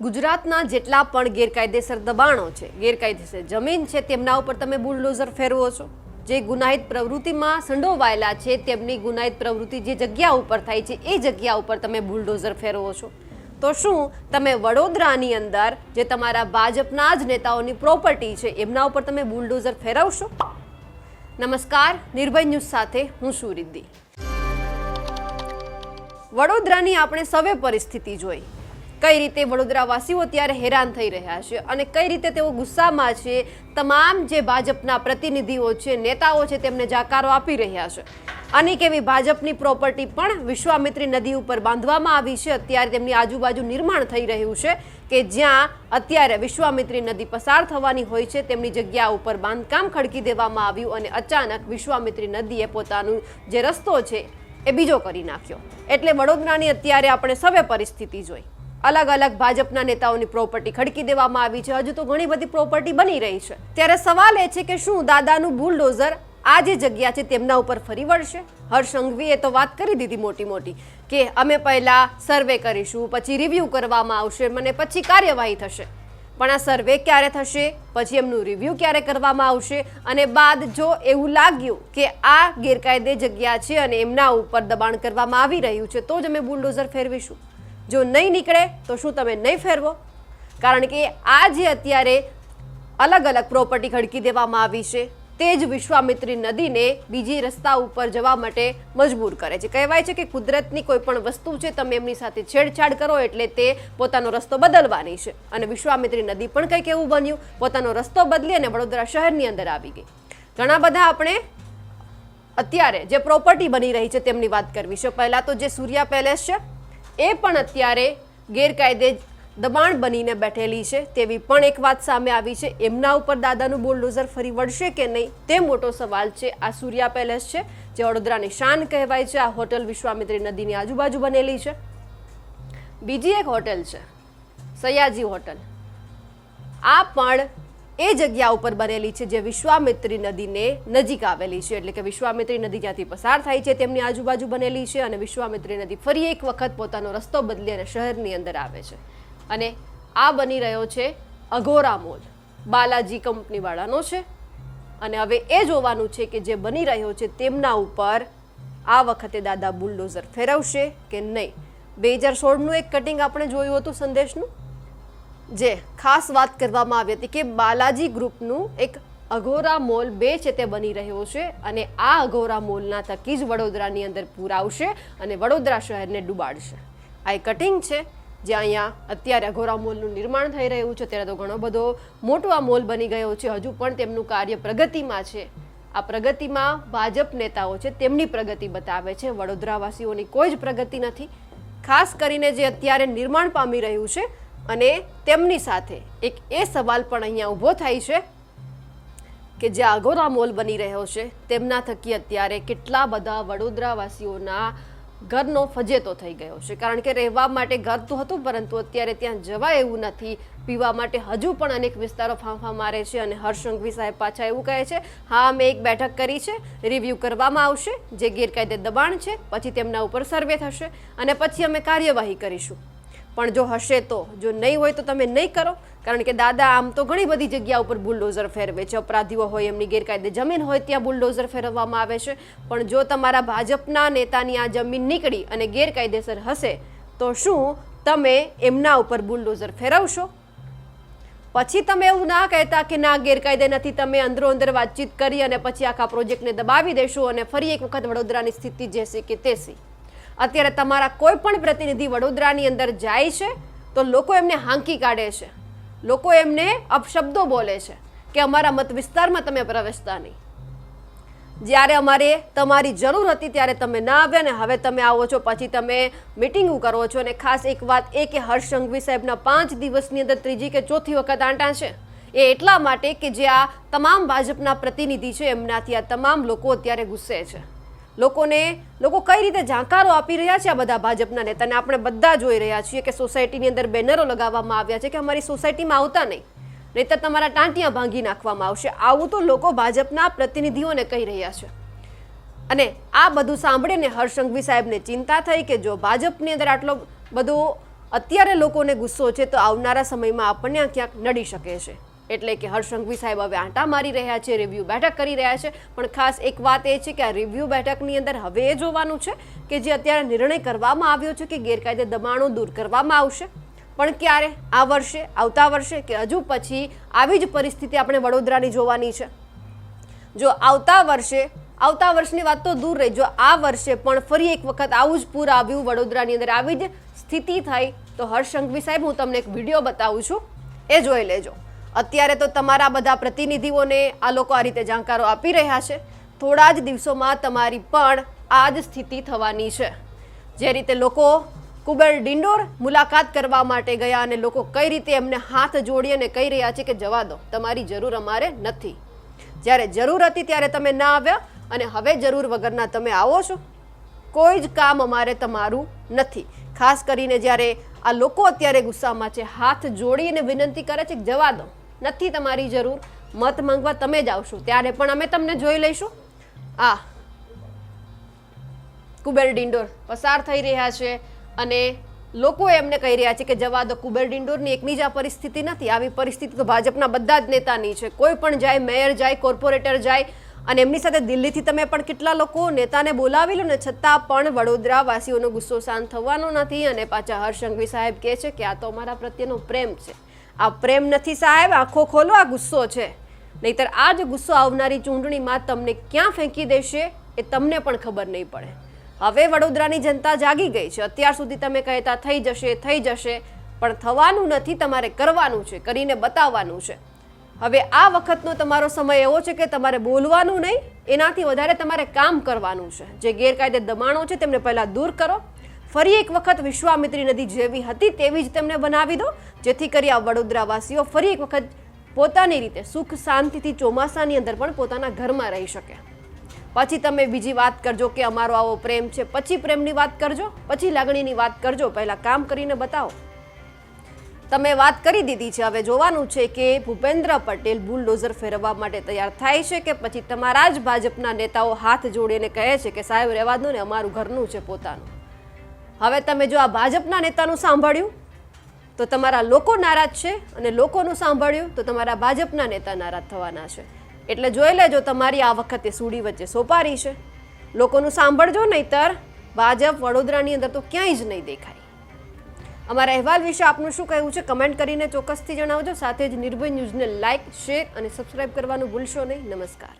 ગુજરાતના જેટલા પણ ગેરકાયદેસર દબાણો છે, ગેરકાયદેસર જમીન છે, તેમના ઉપર તમે બુલડોઝર ફેરવો છો. જે ગુનાહિત પ્રવૃત્તિમાં સંડોવાયેલા છે તેમની ગુનાહિત પ્રવૃત્તિ જે જગ્યા ઉપર થાય છે એ જગ્યા ઉપર તમે બુલડોઝર ફેરવો છો. તો શું તમે વડોદરાની અંદર જે તમારા ભાજપના જ નેતાઓની પ્રોપર્ટી છે એમના ઉપર તમે બુલડોઝર ફેરવશો? નમસ્કાર, નિર્ભય ન્યૂઝ સાથે હું છું રિદ્ધિ. વડોદરાની આપણે સવે પરિસ્થિતિ જોઈ, કઈ રીતે વડોદરાવાસીઓ અત્યારે હેરાન થઈ રહ્યા છે અને કઈ રીતે તેઓ ગુસ્સામાં છે. તમામ જે ભાજપના પ્રતિનિધિઓ છે, નેતાઓ છે, તેમને જાકારો આપી રહ્યા છે. અનેક એવી ભાજપની પ્રોપર્ટી પણ વિશ્વામિત્રી નદી ઉપર બાંધવામાં આવી છે. અત્યારે તેમની આજુબાજુ નિર્માણ થઈ રહ્યું છે કે જ્યાં અત્યારે વિશ્વામિત્રી નદી પસાર થવાની હોય છે. તેમની જગ્યા ઉપર બાંધકામ ખડકી દેવામાં આવ્યું અને અચાનક વિશ્વામિત્રી નદીએ પોતાનું જે રસ્તો છે એ બીજો કરી નાખ્યો. એટલે વડોદરાની અત્યારે આપણે સવે પરિસ્થિતિ જોઈ. અલગ અલગ ભાજપના નેતાઓની પ્રોપર્ટી ખડકી દેવામાં આવી છે. હજુ તો ઘણી બધી પ્રોપર્ટી બની રહી છે. ત્યારે સવાલ એ છે કે શું દાદાનું બુલડોઝર આ જે જગ્યા છે તેમના ઉપર ફરી વળશે? હર્ષ સંઘવીએ તો વાત કરી દીધી મોટી મોટી કે અમે પહેલા સર્વે કરીશું, પછી રિવ્યૂ કરવામાં આવશે, મને પછી કાર્યવાહી થશે. પણ આ સર્વે ક્યારે થશે, પછી એમનું રિવ્યૂ ક્યારે કરવામાં આવશે, અને બાદ જો એવું લાગ્યું કે આ ગેરકાયદે જગ્યા છે અને એમના ઉપર દબાણ કરવામાં આવી રહ્યું છે તો જ અમે બુલડોઝર ફેરવીશું. જો નહીં નીકળે તો શું તમે નહીં ફેરવો? કારણ કે આ જે અત્યારે અલગ અલગ પ્રોપર્ટી ખડકી દેવામાં આવી છે તે જ વિશ્વામિત્રી નદીને બીજી રસ્તા ઉપર જવા માટે મજબૂર કરે છે. કહેવાય છે કે કુદરતની કોઈ પણ વસ્તુ છે, તમે એમની સાથે છેડછાડ કરો એટલે તે પોતાનો રસ્તો બદલવાની છે. અને વિશ્વામિત્રી નદી પણ કંઈક એવું બન્યું, પોતાનો રસ્તો બદલી અને વડોદરા શહેરની અંદર આવી ગઈ. ઘણા બધા આપણે અત્યારે જે પ્રોપર્ટી બની રહી છે તેમની વાત કરવી છે. પહેલાં તો જે સૂર્યા પેલેસ છે એ પણ અત્યારે ગેરકાયદે દબાણ બનીને બેઠેલી છે તેવી પણ એક વાત સામે આવી છે. એમના ઉપર દાદાનું બુલડોઝર ફરી વળશે કે નહીં તે મોટો સવાલ છે. આ સૂર્યા પેલેસ છે જે વડોદરાની શાન કહેવાય છે. આ હોટલ વિશ્વામિત્રી નદીની આજુબાજુ બનેલી છે. બીજી એક હોટલ છે સયાજી હોટલ. આ પણ એ જગ્યા ઉપર બનેલી છે જે વિશ્વામિત્રી નદીને નજીક આવેલી છે. એટલે કે વિશ્વામિત્રી નદી જ્યાંથી પસાર થાય છે તેમની આજુબાજુ બનેલી છે. અને વિશ્વામિત્રી નદી ફરી એક વખત પોતાનો રસ્તો બદલી અને શહેરની અંદર આવે છે. અને આ બની રહ્યો છે અઘોરા મોલ, બાલાજી કંપનીવાળાનો છે. અને હવે એ જોવાનું છે કે જે બની રહ્યો છે તેમના ઉપર આ વખતે દાદા બુલડોઝર ફેરવશે કે નહીં. 2016નું એક કટિંગ આપણે જોયું હતું સંદેશનું, જે ખાસ વાત કરવામાં આવી હતી કે બાલાજી ગ્રુપનું એક અઘોરા મોલ 2 છે તે બની રહ્યો છે. અને આ અઘોરા મોલના થકી જ વડોદરાની અંદર પૂર આવશે અને વડોદરા શહેરને ડૂબાડશે. આ એક કટિંગ છે જે અહીંયા અત્યારે અઘોરા મોલનું નિર્માણ થઈ રહ્યું છે. ત્યારે તો ઘણો બધો મોટો આ મોલ બની ગયો છે. હજુ પણ તેમનું કાર્ય પ્રગતિમાં છે. આ પ્રગતિમાં ભાજપ નેતાઓ છે તેમની પ્રગતિ બતાવે છે, વડોદરાવાસીઓની કોઈ જ પ્રગતિ નથી. ખાસ કરીને જે અત્યારે નિર્માણ પામી રહ્યું છે અને તેમની સાથે એક એ સવાલ પણ અહીંયા ઊભો થાય છે કે જે અઘોરા મોલ બની રહ્યો છે તેમના થકી અત્યારે કેટલા બધા વડોદરાવાસીઓના ઘરનો ફજેતો થઈ ગયો છે. કારણ કે રહેવા માટે ઘર તો હતું પરંતુ અત્યારે ત્યાં જવાય એવું નથી. પીવા માટે હજુ પણ અનેક વિસ્તારો ફાંફા મારે છે. અને હર્ષ સંઘવી સાહેબ પાછા એવું કહે છે, હા અમે એક બેઠક કરી છે, રિવ્યૂ કરવામાં આવશે જે ગેરકાયદે દબાણ છે, પછી તેમના ઉપર સર્વે થશે અને પછી અમે કાર્યવાહી કરીશું. પણ જો હશે તો, જો નહીં હોય તો તમે નહીં કરો. કારણ કે દાદા આમ તો ઘણી બધી જગ્યા ઉપર બુલડોઝર ફેરવે છે. અપરાધીઓ હોય, એમની ગેરકાયદે જમીન હોય ત્યાં બુલડોઝર ફેરવવામાં આવે છે. પણ જો તમારા ભાજપના નેતાની આ જમીન નીકળી અને ગેરકાયદેસર હશે તો શું તમે એમના ઉપર બુલડોઝર ફેરવશો? પછી તમે એવું ના કહેતા કે ના ગેરકાયદે નથી, તમે અંદરો અંદર વાતચીત કરી અને પછી આખા પ્રોજેક્ટને દબાવી દેશો અને ફરી એક વખત વડોદરાની સ્થિતિ જેસી કે તેસી. અત્યારે તમારા કોઈ પણ પ્રતિનિધિ વડોદરાની અંદર જાય છે તો લોકો એમને હાંકી કાઢે છે, લોકો એમને અપશબ્દો બોલે છે કે અમારા મત વિસ્તારમાં તમે પ્રવેશતા નહીં. જ્યારે અમારે તમારી જરૂર હતી ત્યારે તમે ના આવ્યા ને હવે તમે આવો છો, પછી તમે મિટિંગો કરો છો. અને ખાસ એક વાત એ કે હર્ષ સંઘવી સાહેબના 5 દિવસની અંદર ત્રીજી કે ચોથી વખત આંટા છે એ એટલા માટે કે જે આ તમામ ભાજપના પ્રતિનિધિ છે એમનાથી આ તમામ લોકો અત્યારે ગુસ્સે છે. લોકો કઈ રીતે જાણકારો આપી રહ્યા છે આ બધા ભાજપના નેતાને આપણે બધા જોઈ રહ્યા છીએ કે સોસાયટીની અંદર બેનરો લગાવવામાં આવ્યા છે કે અમારી સોસાયટીમાં આવતા નહીં, નહીંતર તમારા ટાંટિયા ભાંગી નાખવામાં આવશે. આવું તો લોકો ભાજપના પ્રતિનિધિઓને કહી રહ્યા છે. અને આ બધું સાંભળીને હર્ષ સંઘવી સાહેબને ચિંતા થઈ કે જો ભાજપની અંદર આટલો બધો અત્યારે લોકોને ગુસ્સો છે તો આવનારા સમયમાં આપણને આ ક્યાંક નડી શકે છે. એટલે કે હર્ષ સંઘવી સાહેબ હવે આંટા મારી રહ્યા છે, રિવ્યૂ બેઠક કરી રહ્યા છે. પણ ખાસ એક વાત એ છે કે આ રિવ્યૂ બેઠકની અંદર હવે એ જોવાનું છે કે જે અત્યારે નિર્ણય કરવામાં આવ્યો છે કે ગેરકાયદે દબાણો દૂર કરવામાં આવશે, પણ ક્યારે? આ વર્ષે, આવતા વર્ષે, કે હજુ પછી આવી જ પરિસ્થિતિ આપણે વડોદરાની જોવાની છે? જો આવતા વર્ષની વાત તો દૂર રહી, જો આ વર્ષે પણ ફરી એક વખત આવું જ પૂર આવ્યું, વડોદરાની અંદર આવી જ સ્થિતિ થઈ, તો હર્ષ સંઘવી સાહેબ હું તમને એક વિડીયો બતાવું છું, એ જોઈ લેજો. અત્યારે તો તમારા બધા પ્રતિનિધિઓને આ લોકો આ રીતે જાણકારો આપી રહ્યા છે. થોડા જ દિવસોમાં તમારી પણ આ જ સ્થિતિ થવાની છે. જે રીતે લોકો કુબેર ડિંડોર મુલાકાત કરવા માટે ગયા અને લોકો કઈ રીતે એમને હાથ જોડી અને કહી રહ્યા છે કે જવા દો, તમારી જરૂર અમારે નથી. જ્યારે જરૂર હતી ત્યારે તમે ના આવ્યા અને હવે જરૂર વગરના તમે આવો છો. કોઈ જ કામ અમારે તમારું નથી. ખાસ કરીને જ્યારે આ લોકો અત્યારે ગુસ્સામાં છે, હાથ જોડીને વિનંતી કરે છે કે જવા દો, નથી તમારી જરૂર, મત માંગવા તમે જ આવશો, ત્યારે પણ અમે તમને જોઈ લઈશું. આ કુબેર ડિંડોર પસાર થઈ રહ્યા છે અને લોકો એમને કહી રહ્યા છે કે જવા દો. કુબેર ડિંડોરની એકની જ આ પરિસ્થિતિ નથી, આવી પરિસ્થિતિ તો ભાજપના બધા જ નેતાની છે. કોઈ પણ જાય, મેયર જાય, કોર્પોરેટર જાય, અને એમની સાથે દિલ્હીથી તમે પણ કેટલા લોકો નેતાને બોલાવી લો ને, છતાં પણ વડોદરા વાસીઓનો ગુસ્સો શાંત થવાનો નથી. અને પાછા હર્ષ સંઘવી સાહેબ કહે છે કે આ તો અમારા પ્રત્યેનો પ્રેમ છે. આ પ્રેમ નથી સાહેબ, આંખો ખોલો, આ ગુસ્સો છે. નહીતર આ જ ગુસ્સો આવનારી ચૂંટણીમાં તમને ક્યાં ફેંકી દેશે એ તમને પણ ખબર નહીં પડે. હવે વડોદરાની જનતા જાગી ગઈ છે. અત્યાર સુધી તમે કહેતા થઈ જશે, પણ થવાનું નથી, તમારે કરવાનું છે, કરીને બતાવવાનું છે. હવે આ વખતનો તમારો સમય એવો છે કે તમારે બોલવાનું નહીં, એનાથી વધારે તમારે કામ કરવાનું છે. જે ગેરકાયદે દબાણો છે તેમને પહેલાં દૂર કરો. ફરી એક વખત વિશ્વામિત્રી નદી જેવી હતી તેવી જ તેમને બનાવી દો, જેથી કરી આ વડોદરાવાસીઓ ફરી એક વખત પોતાની રીતે સુખ શાંતિથી ચોમાસાની અંદર પણ પોતાના ઘરમાં રહી શકે. પછી તમે બીજી વાત કરજો કે અમારો આવો પ્રેમ છે, પછી પ્રેમની વાત કરજો, પછી લાગણીની વાત કરજો, પહેલાં કામ કરીને બતાવો. તમે વાત કરી દીધી છે, હવે જોવાનું છે કે ભૂપેન્દ્ર પટેલ બુલડોઝર ફેરવવા માટે તૈયાર થાય છે કે પછી તમારા જ ભાજપના નેતાઓ હાથ જોડીને કહે છે કે સાહેબ રહેવા દો ને, અમારું ઘરનું છે પોતાનું. હવે તમે જો આ ભાજપના નેતાનું સાંભળ્યું તો તમારા લોકો નારાજ છે, અને લોકોનું સાંભળ્યું તો તમારા ભાજપના નેતા નારાજ થવાના છે. એટલે જોઈ લેજો, તમારી આ વખતે સૂડી વચ્ચે સોપારી છે. લોકોનું સાંભળજો, નહીતર ભાજપ વડોદરાની અંદર તો ક્યાંય જ નહીં દેખાય. અમારા અહેવાલ વિશે આપનું શું કહેવું છે કમેન્ટ કરીને ચોક્કસથી જણાવજો. સાથે જ નિર્ભય ન્યૂઝને લાઇક, શેર અને સબસ્ક્રાઇબ કરવાનું ભૂલશો નહીં. નમસ્કાર.